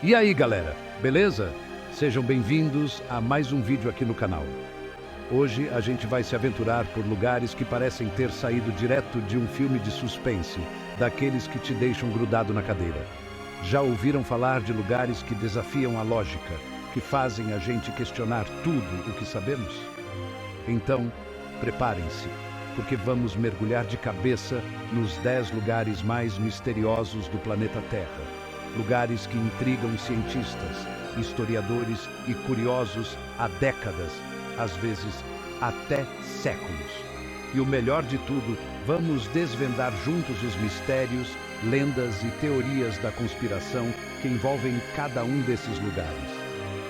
E aí, galera, beleza? Sejam bem-vindos a mais um vídeo aqui no canal. Hoje a gente vai se aventurar por lugares que parecem ter saído direto de um filme de suspense, daqueles que te deixam grudado na cadeira. Já ouviram falar de lugares que desafiam a lógica, que fazem a gente questionar tudo o que sabemos? Então, preparem-se, porque vamos mergulhar de cabeça nos 10 lugares mais misteriosos do planeta Terra. Lugares que intrigam cientistas, historiadores e curiosos há décadas, às vezes até séculos. E o melhor de tudo, vamos desvendar juntos os mistérios, lendas e teorias da conspiração que envolvem cada um desses lugares.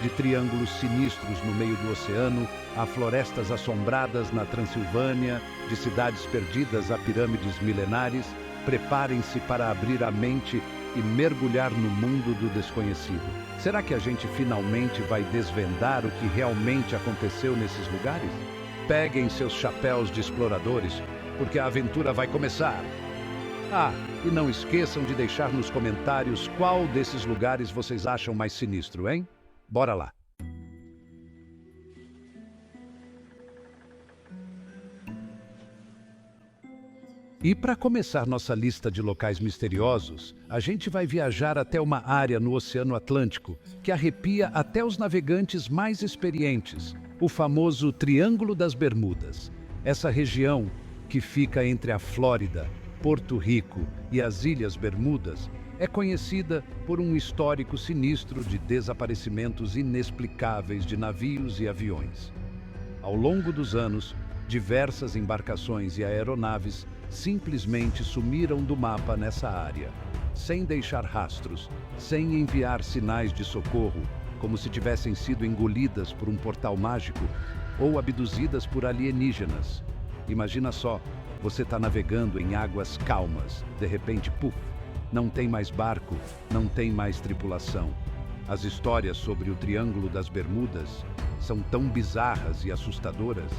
De triângulos sinistros no meio do oceano, a florestas assombradas na Transilvânia, de cidades perdidas a pirâmides milenares, preparem-se para abrir a mente e mergulhar no mundo do desconhecido. Será que a gente finalmente vai desvendar o que realmente aconteceu nesses lugares? Peguem seus chapéus de exploradores, porque a aventura vai começar. E não esqueçam de deixar nos comentários qual desses lugares vocês acham mais sinistro, hein? Bora lá! E para começar nossa lista de locais misteriosos, a gente vai viajar até uma área no Oceano Atlântico que arrepia até os navegantes mais experientes, o famoso Triângulo das Bermudas. Essa região, que fica entre a Flórida, Porto Rico e as Ilhas Bermudas, é conhecida por um histórico sinistro de desaparecimentos inexplicáveis de navios e aviões. Ao longo dos anos, diversas embarcações e aeronaves simplesmente sumiram do mapa nessa área, sem deixar rastros, sem enviar sinais de socorro, como se tivessem sido engolidas por um portal mágico ou abduzidas por alienígenas. Imagina só, você está navegando em águas calmas, de repente, puf, não tem mais barco, não tem mais tripulação. As histórias sobre o Triângulo das Bermudas são tão bizarras e assustadoras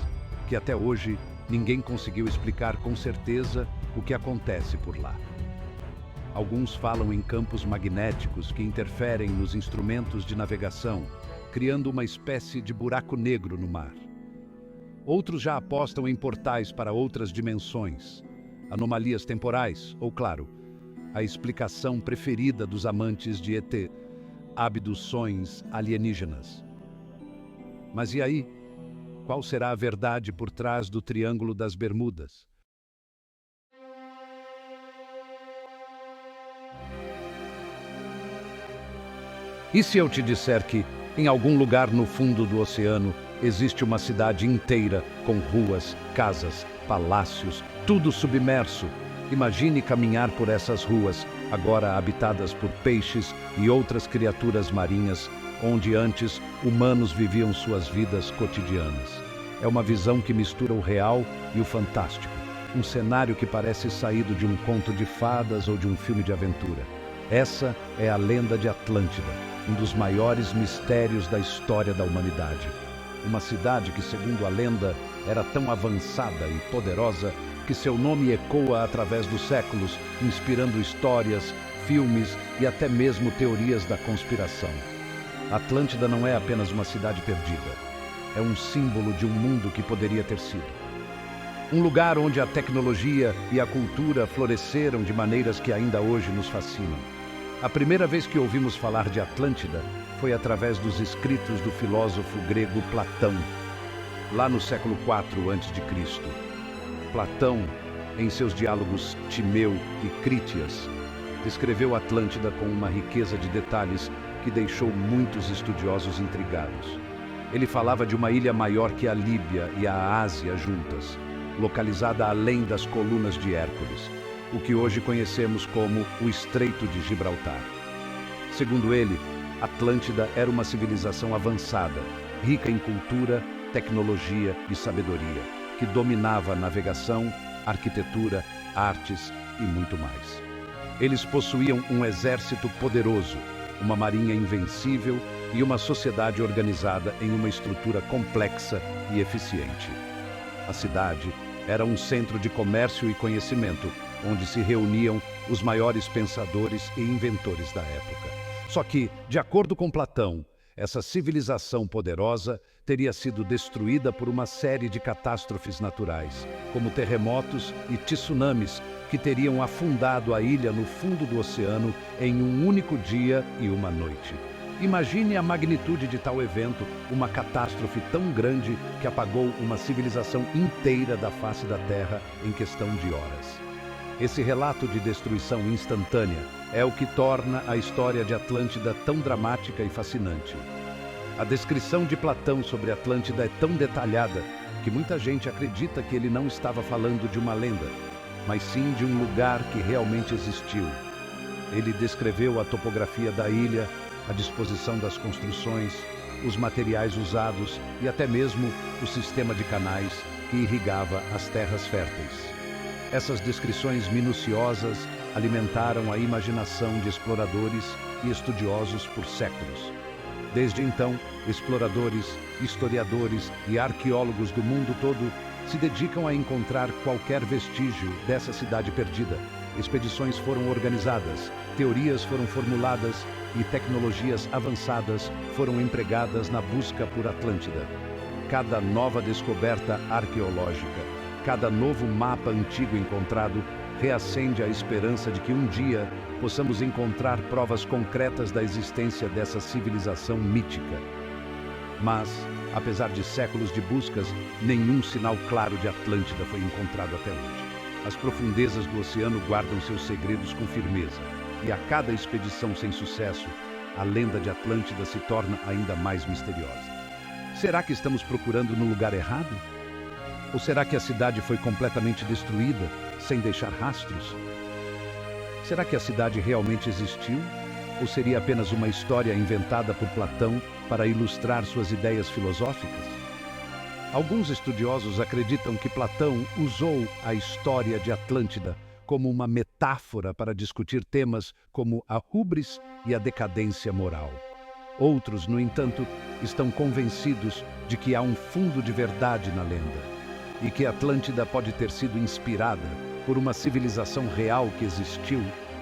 que até hoje ninguém conseguiu explicar com certeza o que acontece por lá. Alguns falam em campos magnéticos que interferem nos instrumentos de navegação, criando uma espécie de buraco negro no mar. Outros já apostam em portais para outras dimensões, anomalias temporais ou, claro, a explicação preferida dos amantes de ET, abduções alienígenas. Mas e aí? Qual será a verdade por trás do Triângulo das Bermudas? E se eu te disser que, em algum lugar no fundo do oceano, existe uma cidade inteira com ruas, casas, palácios, tudo submerso? Imagine caminhar por essas ruas, agora habitadas por peixes e outras criaturas marinhas, onde antes humanos viviam suas vidas cotidianas. É uma visão que mistura o real e o fantástico. Um cenário que parece saído de um conto de fadas ou de um filme de aventura. Essa é a lenda de Atlântida, um dos maiores mistérios da história da humanidade. Uma cidade que, segundo a lenda, era tão avançada e poderosa que seu nome ecoa através dos séculos, inspirando histórias, filmes e até mesmo teorias da conspiração. Atlântida não é apenas uma cidade perdida. É um símbolo de um mundo que poderia ter sido. Um lugar onde a tecnologia e a cultura floresceram de maneiras que ainda hoje nos fascinam. A primeira vez que ouvimos falar de Atlântida foi através dos escritos do filósofo grego Platão, lá no século IV a.C. Platão, em seus diálogos Timeu e Crítias, descreveu Atlântida com uma riqueza de detalhes que deixou muitos estudiosos intrigados. Ele falava de uma ilha maior que a Líbia e a Ásia juntas, localizada além das colunas de Hércules, o que hoje conhecemos como o Estreito de Gibraltar. Segundo ele, Atlântida era uma civilização avançada, rica em cultura, tecnologia e sabedoria, que dominava a navegação, arquitetura, artes e muito mais. Eles possuíam um exército poderoso, uma marinha invencível e uma sociedade organizada em uma estrutura complexa e eficiente. A cidade era um centro de comércio e conhecimento, onde se reuniam os maiores pensadores e inventores da época. Só que, de acordo com Platão, essa civilização poderosa teria sido destruída por uma série de catástrofes naturais, como terremotos e tsunamis, que teriam afundado a ilha no fundo do oceano em um único dia e uma noite. Imagine a magnitude de tal evento, uma catástrofe tão grande que apagou uma civilização inteira da face da Terra em questão de horas. Esse relato de destruição instantânea é o que torna a história de Atlântida tão dramática e fascinante. A descrição de Platão sobre Atlântida é tão detalhada que muita gente acredita que ele não estava falando de uma lenda, mas sim de um lugar que realmente existiu. Ele descreveu a topografia da ilha, a disposição das construções, os materiais usados e até mesmo o sistema de canais que irrigava as terras férteis. Essas descrições minuciosas alimentaram a imaginação de exploradores e estudiosos por séculos. Desde então, exploradores, historiadores e arqueólogos do mundo todo se dedicam a encontrar qualquer vestígio dessa cidade perdida. Expedições foram organizadas, teorias foram formuladas e tecnologias avançadas foram empregadas na busca por Atlântida. Cada nova descoberta arqueológica, cada novo mapa antigo encontrado, reacende a esperança de que um dia possamos encontrar provas concretas da existência dessa civilização mítica. Mas, apesar de séculos de buscas, nenhum sinal claro de Atlântida foi encontrado até hoje. As profundezas do oceano guardam seus segredos com firmeza, e a cada expedição sem sucesso, a lenda de Atlântida se torna ainda mais misteriosa. Será que estamos procurando no lugar errado? Ou será que a cidade foi completamente destruída, sem deixar rastros? Será que a cidade realmente existiu? Ou seria apenas uma história inventada por Platão para ilustrar suas ideias filosóficas? Alguns estudiosos acreditam que Platão usou a história de Atlântida como uma metáfora para discutir temas como a hubris e a decadência moral. Outros, no entanto, estão convencidos de que há um fundo de verdade na lenda e que Atlântida pode ter sido inspirada por uma civilização real que existiu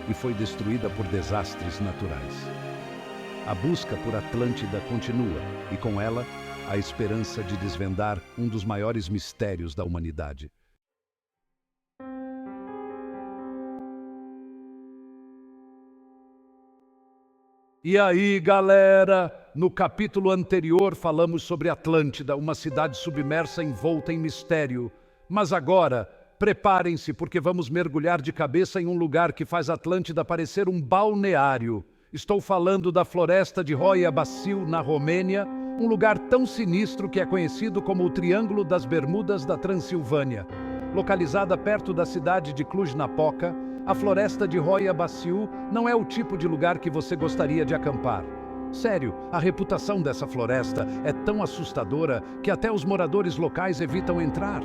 e foi destruída por desastres naturais. A busca por Atlântida continua e, com ela, a esperança de desvendar um dos maiores mistérios da humanidade. E aí, galera? No capítulo anterior falamos sobre Atlântida, uma cidade submersa envolta em mistério. Mas agora, preparem-se porque vamos mergulhar de cabeça em um lugar que faz Atlântida parecer um balneário. Estou falando da floresta de Roia Bacil, na Romênia, um lugar tão sinistro que é conhecido como o Triângulo das Bermudas da Transilvânia. Localizada perto da cidade de Cluj-Napoca, a floresta de Roia Bacil não é o tipo de lugar que você gostaria de acampar. Sério, a reputação dessa floresta é tão assustadora que até os moradores locais evitam entrar.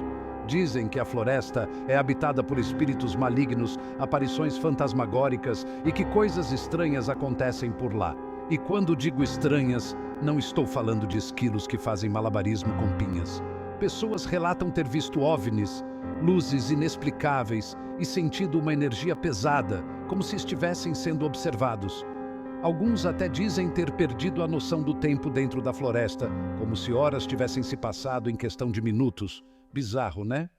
Dizem que a floresta é habitada por espíritos malignos, aparições fantasmagóricas e que coisas estranhas acontecem por lá. E quando digo estranhas, não estou falando de esquilos que fazem malabarismo com pinhas. Pessoas relatam ter visto OVNIs, luzes inexplicáveis e sentido uma energia pesada, como se estivessem sendo observados. Alguns até dizem ter perdido a noção do tempo dentro da floresta, como se horas tivessem se passado em questão de minutos. Bizarro, né?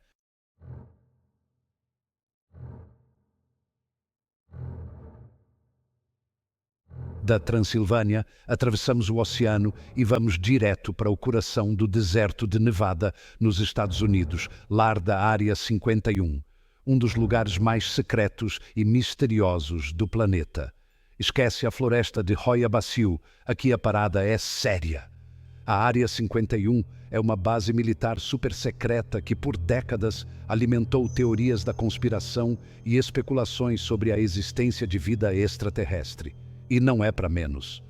Da Transilvânia, atravessamos o oceano e vamos direto para o coração do deserto de Nevada, nos Estados Unidos, lar da Área 51, um dos lugares mais secretos e misteriosos do planeta. Esquece a floresta de Roia Bacil, aqui a parada é séria. A Área 51 é uma base militar super secreta que, por décadas, alimentou teorias da conspiração e especulações sobre a existência de vida extraterrestre. E não é para menos.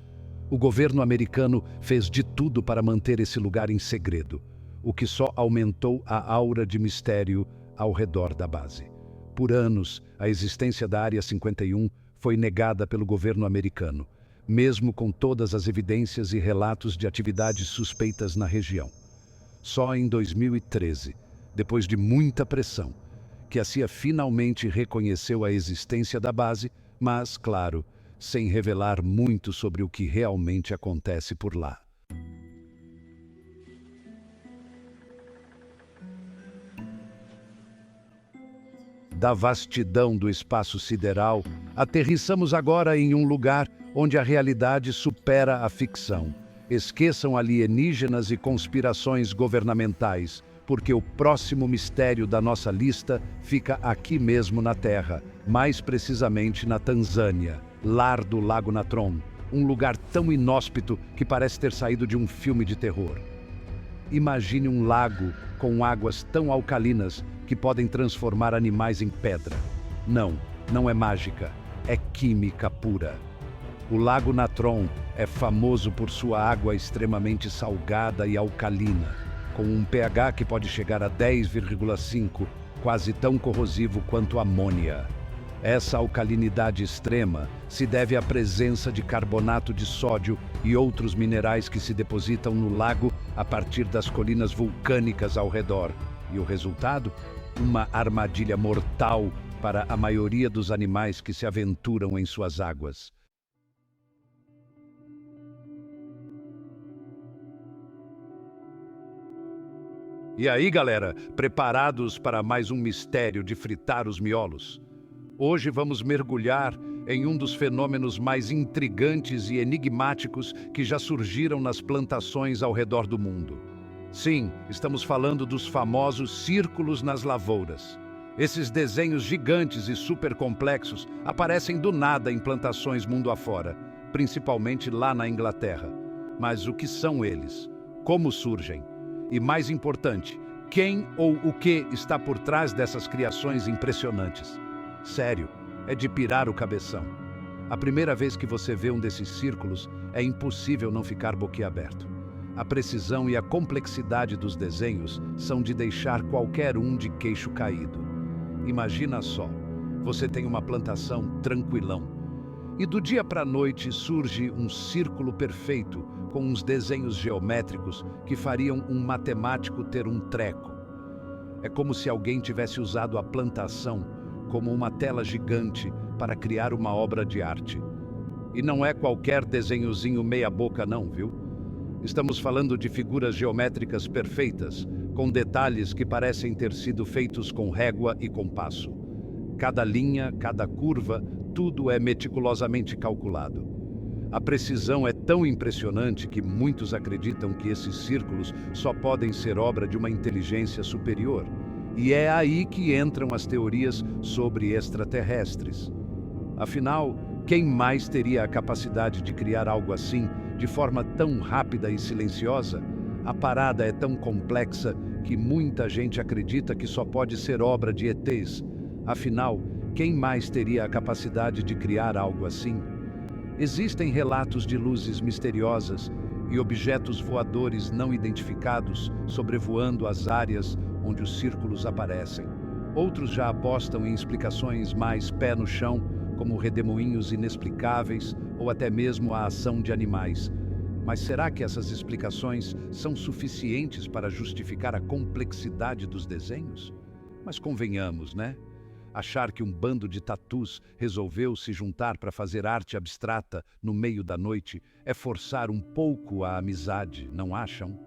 O governo americano fez de tudo para manter esse lugar em segredo, o que só aumentou a aura de mistério ao redor da base. Por anos, a existência da Área 51 foi negada pelo governo americano, mesmo com todas as evidências e relatos de atividades suspeitas na região. Só em 2013, depois de muita pressão, que a CIA finalmente reconheceu a existência da base, mas, claro, sem revelar muito sobre o que realmente acontece por lá. Da vastidão do espaço sideral, aterrissamos agora em um lugar onde a realidade supera a ficção. Esqueçam alienígenas e conspirações governamentais, porque o próximo mistério da nossa lista fica aqui mesmo na Terra, mais precisamente na Tanzânia, lar do Lago Natron, um lugar tão inóspito que parece ter saído de um filme de terror. Imagine um lago com águas tão alcalinas que podem transformar animais em pedra. Não, não é mágica, é química pura. O Lago Natron é famoso por sua água extremamente salgada e alcalina, com um pH que pode chegar a 10,5, quase tão corrosivo quanto a amônia. Essa alcalinidade extrema se deve à presença de carbonato de sódio e outros minerais que se depositam no lago a partir das colinas vulcânicas ao redor. E o resultado? Uma armadilha mortal para a maioria dos animais que se aventuram em suas águas. E aí, galera, preparados para mais um mistério de fritar os miolos? Hoje vamos mergulhar em um dos fenômenos mais intrigantes e enigmáticos que já surgiram nas plantações ao redor do mundo. Sim, estamos falando dos famosos círculos nas lavouras. Esses desenhos gigantes e super complexos aparecem do nada em plantações mundo afora, principalmente lá na Inglaterra. Mas o que são eles? Como surgem? E mais importante, quem ou o que está por trás dessas criações impressionantes? Sério, é de pirar o cabeção. A primeira vez que você vê um desses círculos, é impossível não ficar boquiaberto. A precisão e a complexidade dos desenhos são de deixar qualquer um de queixo caído. Imagina só, você tem uma plantação tranquilão, e do dia para a noite surge um círculo perfeito com uns desenhos geométricos que fariam um matemático ter um treco. É como se alguém tivesse usado a plantação como uma tela gigante para criar uma obra de arte. E não é qualquer desenhozinho meia-boca não, viu? Estamos falando de figuras geométricas perfeitas, com detalhes que parecem ter sido feitos com régua e compasso. Cada linha, cada curva, tudo é meticulosamente calculado. A precisão é tão impressionante que muitos acreditam que esses círculos só podem ser obra de uma inteligência superior. E é aí que entram as teorias sobre extraterrestres. Afinal, quem mais teria a capacidade de criar algo assim, de forma tão rápida e silenciosa? A parada é tão complexa que muita gente acredita que só pode ser obra de ETs. Afinal, quem mais teria a capacidade de criar algo assim? Existem relatos de luzes misteriosas e objetos voadores não identificados sobrevoando as áreas onde os círculos aparecem. Outros já apostam em explicações mais pé no chão, como redemoinhos inexplicáveis ou até mesmo a ação de animais. Mas será que essas explicações são suficientes para justificar a complexidade dos desenhos? Mas convenhamos, né? Achar que um bando de tatus resolveu se juntar para fazer arte abstrata no meio da noite é forçar um pouco a amizade, não acham?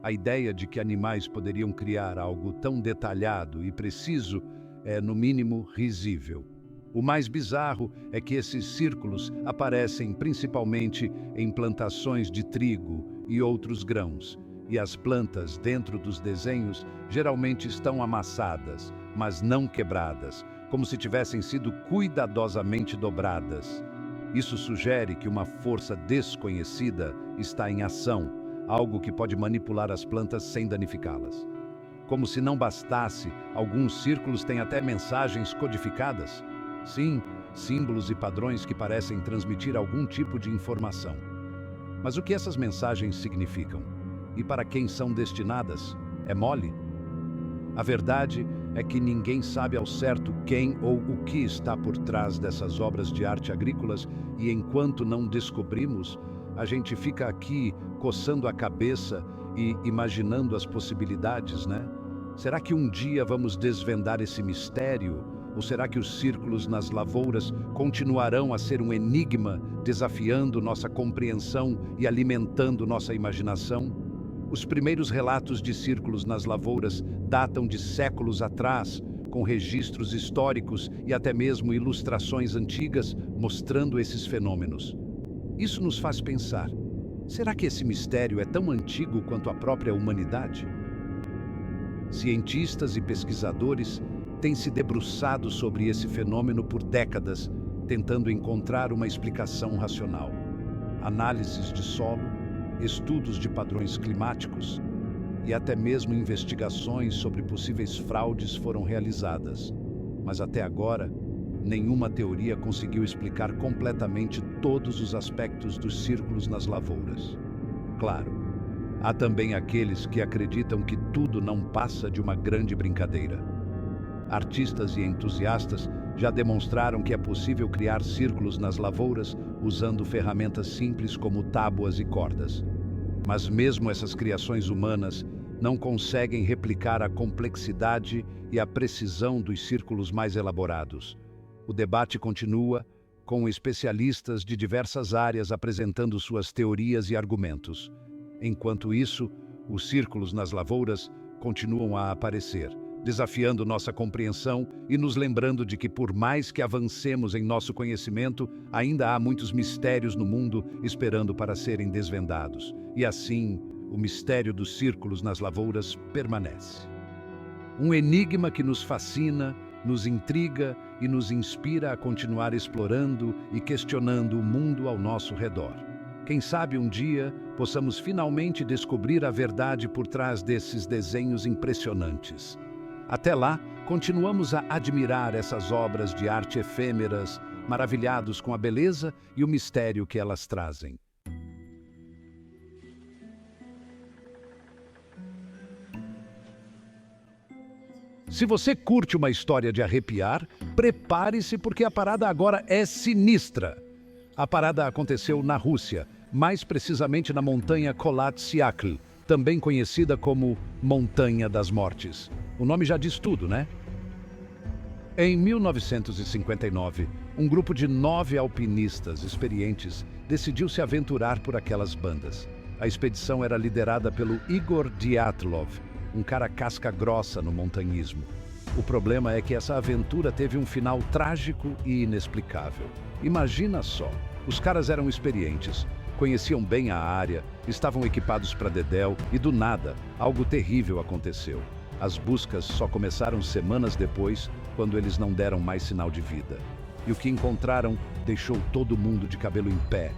A ideia de que animais poderiam criar algo tão detalhado e preciso é, no mínimo, risível. O mais bizarro é que esses círculos aparecem principalmente em plantações de trigo e outros grãos, e as plantas dentro dos desenhos geralmente estão amassadas, mas não quebradas, como se tivessem sido cuidadosamente dobradas. Isso sugere que uma força desconhecida está em ação, algo que pode manipular as plantas sem danificá-las. Como se não bastasse, alguns círculos têm até mensagens codificadas. Sim, símbolos e padrões que parecem transmitir algum tipo de informação. Mas o que essas mensagens significam? E para quem são destinadas? É mole? A verdade é que ninguém sabe ao certo quem ou o que está por trás dessas obras de arte agrícolas, e enquanto não descobrimos, a gente fica aqui coçando a cabeça e imaginando as possibilidades, né? Será que um dia vamos desvendar esse mistério? Ou será que os círculos nas lavouras continuarão a ser um enigma, desafiando nossa compreensão e alimentando nossa imaginação? Os primeiros relatos de círculos nas lavouras datam de séculos atrás, com registros históricos e até mesmo ilustrações antigas mostrando esses fenômenos. Isso nos faz pensar: será que esse mistério é tão antigo quanto a própria humanidade? Cientistas e pesquisadores têm se debruçado sobre esse fenômeno por décadas, tentando encontrar uma explicação racional. Análises de solo, estudos de padrões climáticos e até mesmo investigações sobre possíveis fraudes foram realizadas. Mas até agora, nenhuma teoria conseguiu explicar completamente todos os aspectos dos círculos nas lavouras. Claro, há também aqueles que acreditam que tudo não passa de uma grande brincadeira. Artistas e entusiastas já demonstraram que é possível criar círculos nas lavouras usando ferramentas simples como tábuas e cordas. Mas mesmo essas criações humanas não conseguem replicar a complexidade e a precisão dos círculos mais elaborados. O debate continua, com especialistas de diversas áreas apresentando suas teorias e argumentos. Enquanto isso, os círculos nas lavouras continuam a aparecer, desafiando nossa compreensão e nos lembrando de que, por mais que avancemos em nosso conhecimento, ainda há muitos mistérios no mundo esperando para serem desvendados. E assim, o mistério dos círculos nas lavouras permanece. Um enigma que nos fascina, nos intriga e nos inspira a continuar explorando e questionando o mundo ao nosso redor. Quem sabe um dia possamos finalmente descobrir a verdade por trás desses desenhos impressionantes. Até lá, continuamos a admirar essas obras de arte efêmeras, maravilhados com a beleza e o mistério que elas trazem. Se você curte uma história de arrepiar, prepare-se porque a parada agora é sinistra. A parada aconteceu na Rússia, mais precisamente na montanha Kholat-Syakhl, também conhecida como Montanha das Mortes. O nome já diz tudo, né? Em 1959, um grupo de 9 alpinistas experientes decidiu se aventurar por aquelas bandas. A expedição era liderada pelo Igor Dyatlov, um cara casca grossa no montanhismo. O problema é que essa aventura teve um final trágico e inexplicável. Imagina só, os caras eram experientes, conheciam bem a área, estavam equipados para dedéu e do nada, algo terrível aconteceu. As buscas só começaram semanas depois, quando eles não deram mais sinal de vida. E o que encontraram deixou todo mundo de cabelo em pé.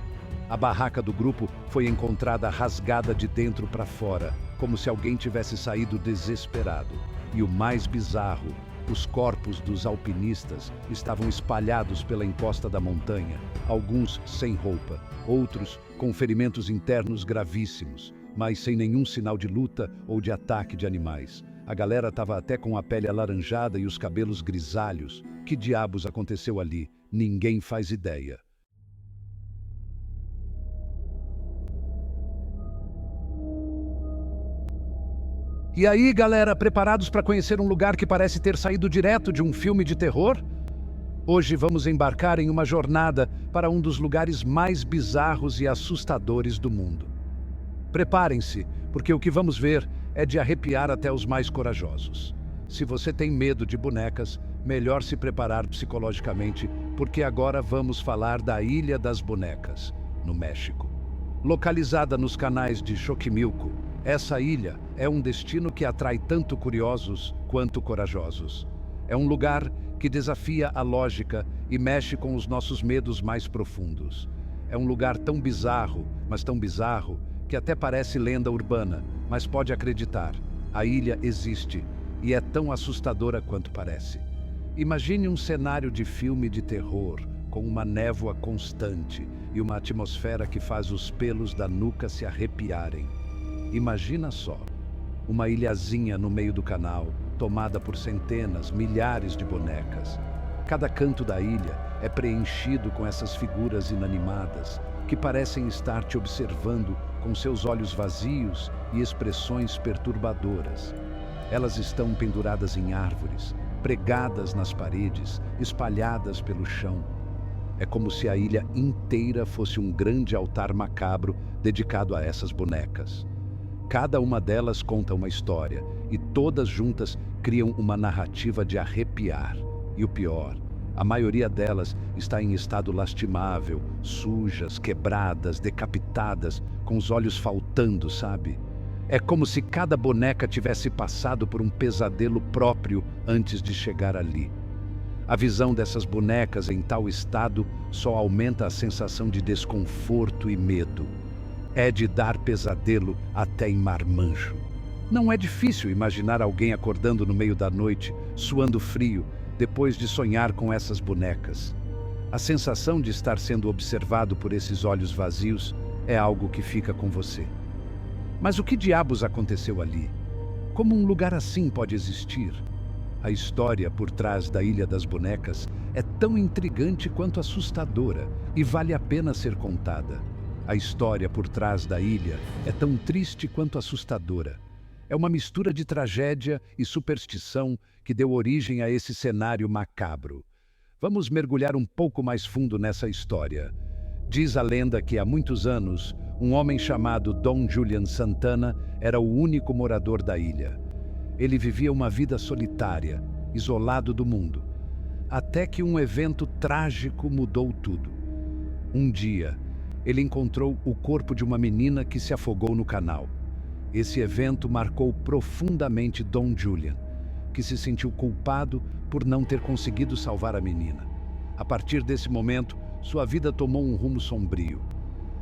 A barraca do grupo foi encontrada rasgada de dentro para fora, como se alguém tivesse saído desesperado. E o mais bizarro, os corpos dos alpinistas estavam espalhados pela encosta da montanha, alguns sem roupa, outros com ferimentos internos gravíssimos, mas sem nenhum sinal de luta ou de ataque de animais. A galera estava até com a pele alaranjada e os cabelos grisalhos. Que diabos aconteceu ali? Ninguém faz ideia. E aí, galera, preparados para conhecer um lugar que parece ter saído direto de um filme de terror? Hoje vamos embarcar em uma jornada para um dos lugares mais bizarros e assustadores do mundo. Preparem-se, porque o que vamos ver é de arrepiar até os mais corajosos. Se você tem medo de bonecas, melhor se preparar psicologicamente, porque agora vamos falar da Ilha das Bonecas, no México. Localizada nos canais de Xochimilco, essa ilha é um destino que atrai tanto curiosos quanto corajosos. É um lugar que desafia a lógica e mexe com os nossos medos mais profundos. É um lugar tão bizarro, mas tão bizarro, que até parece lenda urbana, mas pode acreditar, a ilha existe e é tão assustadora quanto parece. Imagine um cenário de filme de terror, com uma névoa constante e uma atmosfera que faz os pelos da nuca se arrepiarem. Imagina só, uma ilhazinha no meio do canal, tomada por centenas, milhares de bonecas. Cada canto da ilha é preenchido com essas figuras inanimadas, que parecem estar te observando com seus olhos vazios e expressões perturbadoras. Elas estão penduradas em árvores, pregadas nas paredes, espalhadas pelo chão. É como se a ilha inteira fosse um grande altar macabro dedicado a essas bonecas. Cada uma delas conta uma história, e todas juntas criam uma narrativa de arrepiar. E o pior, a maioria delas está em estado lastimável, sujas, quebradas, decapitadas, com os olhos faltando, sabe? É como se cada boneca tivesse passado por um pesadelo próprio antes de chegar ali. A visão dessas bonecas em tal estado só aumenta a sensação de desconforto e medo. É de dar pesadelo até em marmanjo. Não é difícil imaginar alguém acordando no meio da noite, suando frio, depois de sonhar com essas bonecas. A sensação de estar sendo observado por esses olhos vazios é algo que fica com você. Mas o que diabos aconteceu ali? Como um lugar assim pode existir? A história por trás da Ilha das Bonecas é tão intrigante quanto assustadora e vale a pena ser contada. A história por trás da ilha é tão triste quanto assustadora. É uma mistura de tragédia e superstição que deu origem a esse cenário macabro. Vamos mergulhar um pouco mais fundo nessa história. Diz a lenda que há muitos anos, um homem chamado Dom Julian Santana era o único morador da ilha. Ele vivia uma vida solitária, isolado do mundo, até que um evento trágico mudou tudo. Um dia, ele encontrou o corpo de uma menina que se afogou no canal. Esse evento marcou profundamente Dom Julian, que se sentiu culpado por não ter conseguido salvar a menina. A partir desse momento, sua vida tomou um rumo sombrio.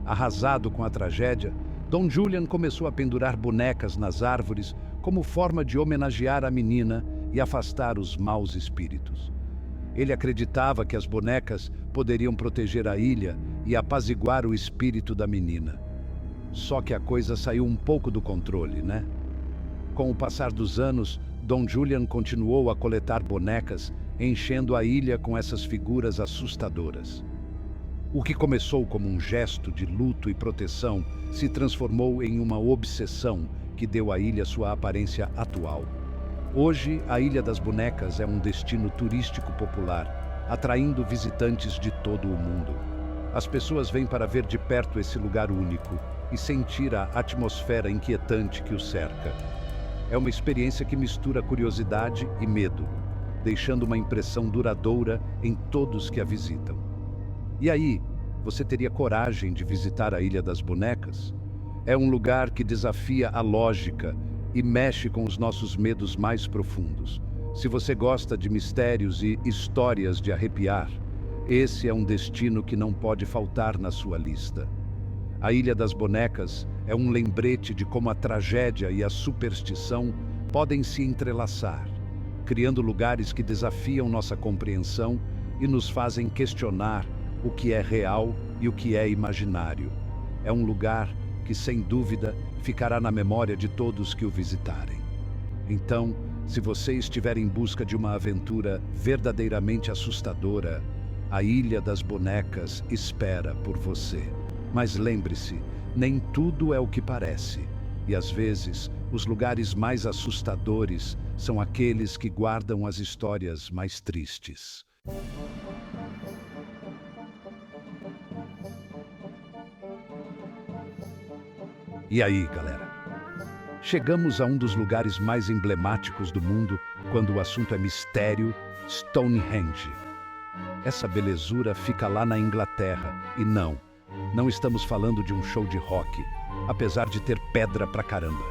Arrasado com a tragédia, Dom Julian começou a pendurar bonecas nas árvores como forma de homenagear a menina e afastar os maus espíritos. Ele acreditava que as bonecas poderiam proteger a ilha e apaziguar o espírito da menina. Só que a coisa saiu um pouco do controle, né? Com o passar dos anos, Dom Julian continuou a coletar bonecas, enchendo a ilha com essas figuras assustadoras. O que começou como um gesto de luto e proteção se transformou em uma obsessão que deu à ilha sua aparência atual. Hoje, a Ilha das Bonecas é um destino turístico popular, atraindo visitantes de todo o mundo. As pessoas vêm para ver de perto esse lugar único e sentir a atmosfera inquietante que o cerca. É uma experiência que mistura curiosidade e medo, deixando uma impressão duradoura em todos que a visitam. E aí, você teria coragem de visitar a Ilha das Bonecas? É um lugar que desafia a lógica e mexe com os nossos medos mais profundos. Se você gosta de mistérios e histórias de arrepiar, esse é um destino que não pode faltar na sua lista. A Ilha das Bonecas é um lembrete de como a tragédia e a superstição podem se entrelaçar, criando lugares que desafiam nossa compreensão e nos fazem questionar o que é real e o que é imaginário. É um lugar que, sem dúvida, ficará na memória de todos que o visitarem. Então, se você estiver em busca de uma aventura verdadeiramente assustadora, a Ilha das Bonecas espera por você. Mas lembre-se, nem tudo é o que parece. E às vezes, os lugares mais assustadores são aqueles que guardam as histórias mais tristes. E aí, galera? Chegamos a um dos lugares mais emblemáticos do mundo quando o assunto é mistério, Stonehenge. Essa belezura fica lá na Inglaterra e não estamos falando de um show de rock, apesar de ter pedra pra caramba.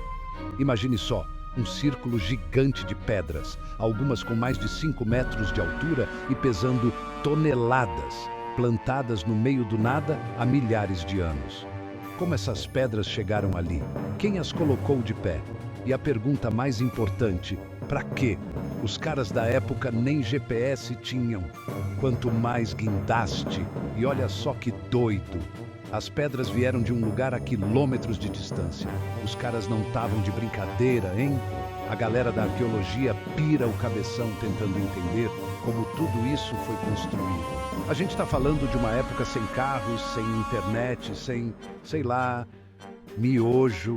Imagine só, um círculo gigante de pedras, algumas com mais de 5 metros de altura e pesando toneladas, plantadas no meio do nada há milhares de anos. Como essas pedras chegaram ali? Quem as colocou de pé? E a pergunta mais importante, para quê? Os caras da época nem GPS tinham. Quanto mais guindaste, e olha só que doido. As pedras vieram de um lugar a quilômetros de distância. Os caras não estavam de brincadeira, hein? A galera da arqueologia pira o cabeção tentando entender como tudo isso foi construído. A gente está falando de uma época sem carros, sem internet, sem, sei lá, miojo.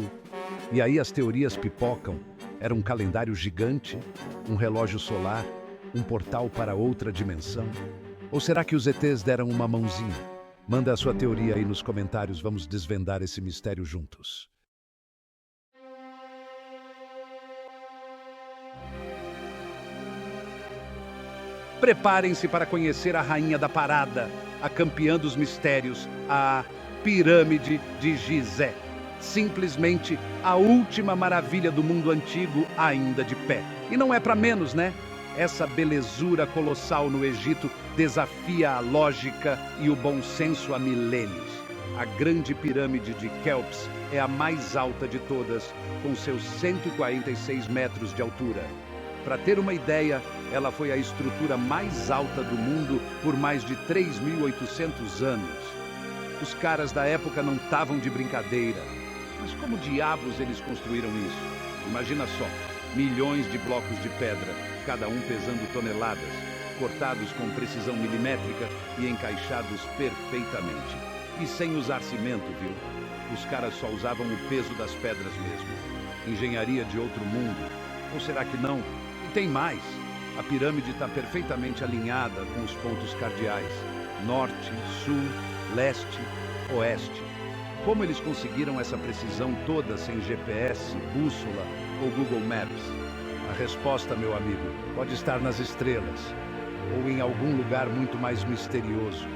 E aí as teorias pipocam. Era um calendário gigante, um relógio solar, Um portal para outra dimensão? Ou será que os ETs deram uma mãozinha? Manda a sua teoria aí nos comentários, vamos desvendar esse mistério juntos. Preparem-se para conhecer a rainha da parada, a campeã dos mistérios, a Pirâmide de Gizé. Simplesmente a última maravilha do mundo antigo ainda de pé. E não é para menos, né? Essa belezura colossal no Egito desafia a lógica e o bom senso há milênios. A grande pirâmide de Quéops é a mais alta de todas, com seus 146 metros de altura. Para ter uma ideia, ela foi a estrutura mais alta do mundo por mais de 3.800 anos. Os caras da época não estavam de brincadeira. Mas como diabos eles construíram isso? Imagina só, milhões de blocos de pedra, cada um pesando toneladas, cortados com precisão milimétrica e encaixados perfeitamente. E sem usar cimento, viu? Os caras só usavam o peso das pedras mesmo. Engenharia de outro mundo. Ou será que não? E tem mais. A pirâmide está perfeitamente alinhada com os pontos cardeais. Norte, sul, leste, oeste. Como eles conseguiram essa precisão toda sem GPS, bússola ou Google Maps? A resposta, meu amigo, pode estar nas estrelas ou em algum lugar muito mais misterioso.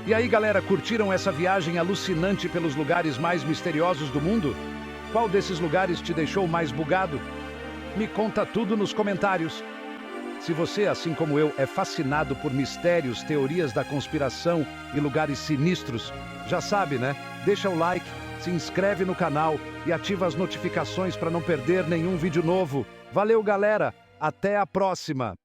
E aí, galera, curtiram essa viagem alucinante pelos lugares mais misteriosos do mundo? Qual desses lugares te deixou mais bugado? Me conta tudo nos comentários. Se você, assim como eu, é fascinado por mistérios, teorias da conspiração e lugares sinistros, já sabe, né? Deixa o like, se inscreve no canal e ativa as notificações para não perder nenhum vídeo novo. Valeu, galera! Até a próxima!